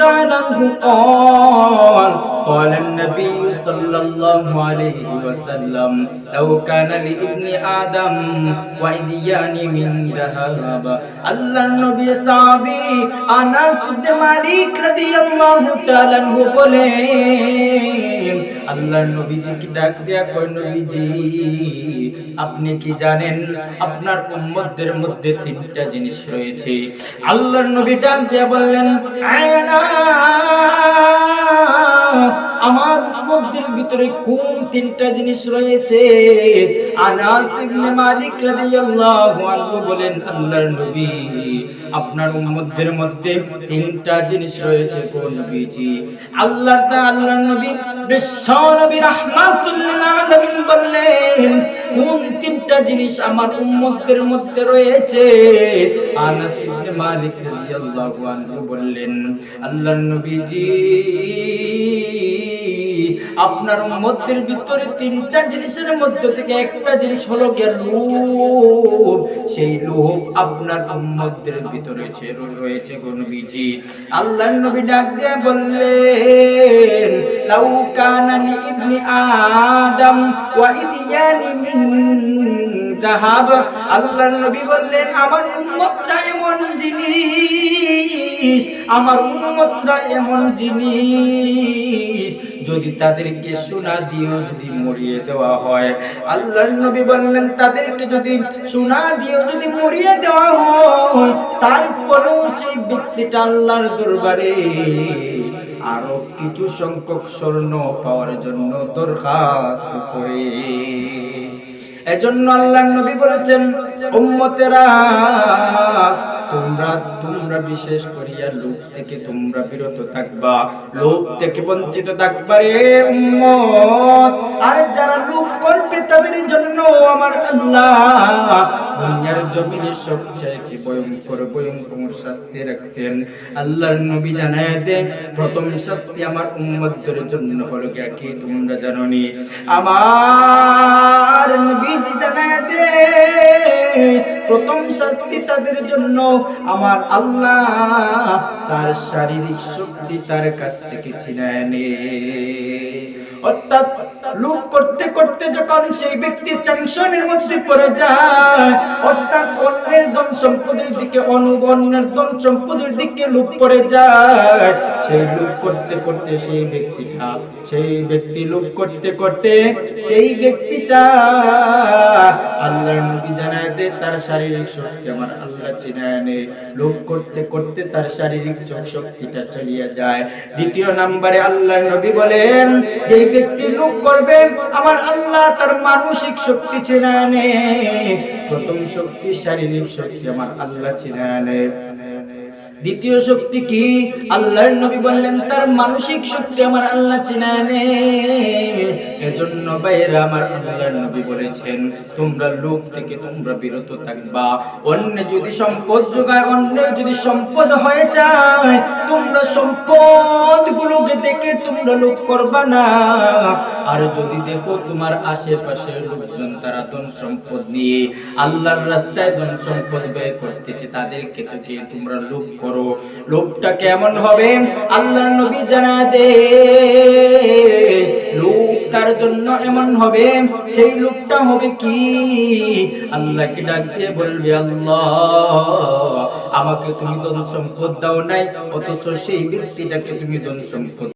تعالى عنه قال النبي صلى الله عليه وسلم لو كان لابن آدم وعديان من ذهب আল্লাহর নবীর সাহাবী আনাস ইবনে মালিক রাদিয়াল্লাহু তাআলা আনহু বলেন, আল্লাহর নবীজিকে ডাক দিয়া কয়, নবীজি আপনি কি জানেন আপনার উম্মতদের মধ্যে তিনটা জিনিস রয়েছে? আল্লাহর নবী ডাক দিয়া বললেন, আনাস আমার উম্মতদের ভিতরে কোন তিনটা জিনিস রয়েছে? আনাস ইবনে মালিক রাদিয়াল্লাহু আনহু বলেন, আল্লাহর নবী আপনার উম্মতদের মধ্যে তিনটা জিনিস রয়েছে কোন নবীজি? আল্লাহর নবী বিশ্ব নবী রাহমাতুল্লিল আলামিন বললেন, কোন তিনটা জিনিস আমার উম্মতদের মধ্যে রয়েছে? আনাস ইবনে মালিক রাদিয়াল্লাহু আনহু বললেন, আল্লাহর নবীজি আপনার উম্মতের ভিতরে তিনটা জিনিসের মধ্যে থেকে একটা জিনিস হলো লোভ। সেই লোভ আপনার উম্মতের ভিতরে রয়েছে গো নবীজি। আল্লাহর নবী ডাক দিয়ে বললেন, লাউ কানা লি ইবনি আদম ওয়া ইদিয়ানি মিন যাহাব। আল্লাহর নবী বললেন, আমার উম্মতরা এমন জিনিস, আমার উম্মতরা এমন জিনিস, যদি তাদেরকে সোনা দিয়ে যদি মরিয়ে দেওয়া হয়, আল্লাহর নবী বললেন তাদেরকে যদি সোনা দিয়ে যদি মরিয়ে দেওয়া হয়, তারপরেও সেই ব্যক্তিটা আল্লাহর দরবারে আরো কিছু সংখ্যক স্বর্ণ পাওয়ার জন্য দরখাস্ত করে। এজন্য আল্লাহর নবী বলেছেন, উম্মতেরা তোমরা বিশেষ করিয়া লোভ থেকে তোমরা বিরত থাকবা, লোভ থেকে বঞ্চিত থাকবা রে উম্মত। আর যারা লোভ করবে তাদের জন্য আমার আল্লাহ দুনিয়ার জমিনে সবচেয়ে ভয়ঙ্কর শাস্তি রাখছেন। আল্লাহর নবী জানায় দেন, প্রথম শাস্তি আমার উম্মতদের জন্য হলো কি তোমরা জানো নি? আমার নবীজি জানায় দেন, প্রথম শাস্তি তাদের জন্য আমার আল্লাহ তার শারীরিক শক্তি তার কাছ থেকে ছিনায় নেয়। অর্থাৎ লোভ করতে করতে যখন সেই ব্যক্তি টেনশনের মধ্যে পড়ে যায়, অর্থাৎ অন্যের ধন সম্পদের দিকে অন্যের ধন সম্পদের দিকে লোভ পড়ে যায়, সেই লোভ করতে করতে সেই ব্যক্তি লোভ করতে করতে সেই ব্যক্তিটা আল্লাহর নবী জানায় দেয় তার শারীরিক শক্তি আমার আল্লাহ চিনায় নেয়। লোভ করতে করতে তার শারীরিক শক্তিটা চলিয়ে যায়। দ্বিতীয় নম্বরে আল্লাহর নবী বলেন, যে ব্যক্তি লোভ করবে আমার আল্লাহ তার মানসিক শক্তি চিনায় নেয়। প্রথম শক্তি শারীরিক শক্তি আমার আল্লাহ চিনায় নেয়। দ্বিতীয় শক্তি কি? আল্লাহর নবী বললেন তার মানসিক শক্তি আমার আল্লাহ চিনায় নেয়। এজন্য ভাইরা আমার আল্লাহর নবী বলেছেন, তোমরা লোভ থেকে তোমরা বিরত থাকবা। অন্য যদি সম্পদ যোগায়, অন্য যদি সম্পদ হয়ে যায়, তোমরা সম্পদ গুলোকে দেখে তোমরা লোভ করবা না। আর যদি দেখো তোমার আশেপাশের লোকজন তারা ধন সম্পদ নিয়ে আল্লাহর রাস্তায় ধন সম্পদ ব্যয় করতেছে, তাদেরকে থেকে তোমরা লোভ করো। লোভটা কেমন হবে? আল্লাহর নবী জানায় দেন, লোভ তার জন্য এমন হবে, সেই লোভটা হবে কি? আল্লাহকে ডাক দিয়ে বলবে, আল্লাহ আমাকে তুমি ধন সম্পদ দাও নাই, অথচ সেই ব্যক্তিটাকে তুমি ধন সম্পদ